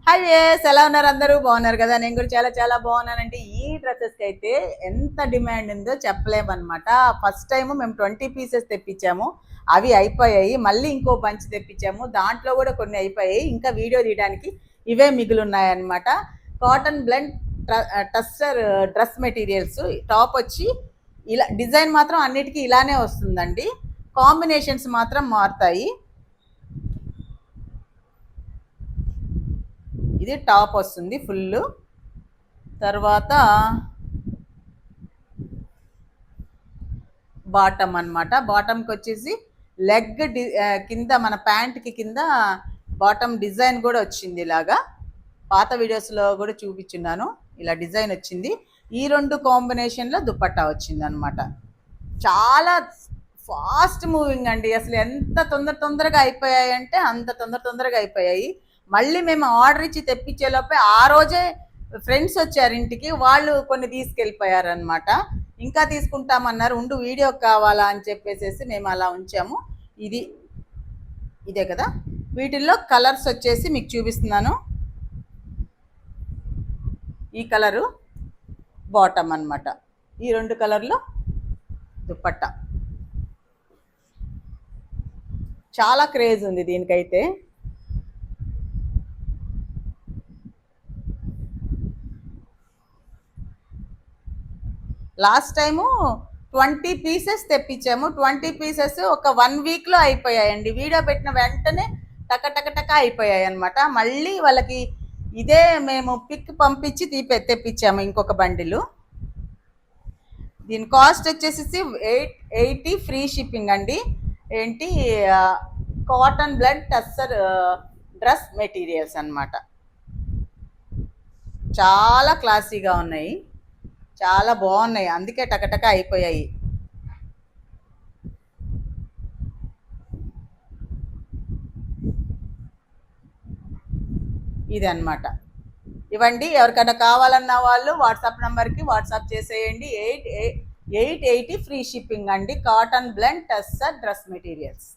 Hi వేస్ ఎలా ఉన్నారు? అందరూ బాగున్నారు కదా? నేను కూడా చాలా చాలా బాగున్నానంటే ఈ డ్రెస్సెస్కి అయితే ఎంత డిమాండ్ ఉందో చెప్పలేమన్నమాట. ఫస్ట్ టైం మేము 20 పీసెస్ తెప్పించాము, అవి అయిపోయాయి. మళ్ళీ ఇంకో బంచ్ తెప్పించాము, దాంట్లో కూడా కొన్ని అయిపోయాయి. ఇంకా వీడియో తీయడానికి ఇవే మిగులున్నాయన్నమాట. Cotton blend tussar dress materials. Top వచ్చి ఇలా డిజైన్ మాత్రం అన్నిటికీ ఇలానే వస్తుందండి, కాంబినేషన్స్ మాత్రం మారుతాయి. ఇది టాప్ వస్తుంది ఫుల్. తర్వాత బాటమ్ అనమాట. బాటమ్కి వచ్చేసి లెగ్ కింద మన ప్యాంట్కి కింద బాటమ్ డిజైన్ కూడా వచ్చింది. ఇలాగా పాత వీడియోస్లో కూడా చూపించున్నాను, ఇలా డిజైన్ వచ్చింది. ఈ రెండు కాంబినేషన్లో దుపట్టా వచ్చింది అనమాట. చాలా ఫాస్ట్ మూవింగ్ అండి, అసలు ఎంత తొందరగా అయిపోయాయంటే అంత తొందరగా అయిపోయాయి. మళ్ళీ మేము ఆర్డర్ ఇచ్చి తెప్పించేలోపే ఆ రోజే ఫ్రెండ్స్ వచ్చారు ఇంటికి, వాళ్ళు కొన్ని తీసుకెళ్ళిపోయారనమాట. ఇంకా తీసుకుంటామన్నారు, ఉండు వీడియో కావాలా అని చెప్పేసి మేము అలా ఉంచాము. ఇదే కదా. వీటిల్లో కలర్స్ వచ్చేసి మీకు చూపిస్తున్నాను. ఈ కలరు బాటమ్ అనమాట, ఈ రెండు కలర్లో దుపట్టా. చాలా క్రేజ్ ఉంది దీనికైతే. లాస్ట్ టైము 20 పీసెస్ తెప్పించాము. 20 పీసెస్ ఒక 1 వీక్లో అయిపోయాయండి. వీడియో పెట్టిన వెంటనే టక అయిపోయాయి అనమాట. మళ్ళీ వాళ్ళకి ఇదే మేము పిక్ పంపించి తెప్పించాము ఇంకొక బండిలు. దీని కాస్ట్ వచ్చేసి 880 ఫ్రీ షిప్పింగ్ అండి. ఏంటి, cotton blend tussar dress materials అన్నమాట. చాలా క్లాసీగా ఉన్నాయి, చాలా బాగున్నాయి, అందుకే టక అయిపోయాయి. ఇది అన్నమాట. ఇవ్వండి, ఎవరికైనా కావాలన్న వాళ్ళు వాట్సాప్ నెంబర్కి వాట్సాప్ చేసేయండి. 880 ఫ్రీ షిప్పింగ్ అండి, cotton blend tussar dress materials.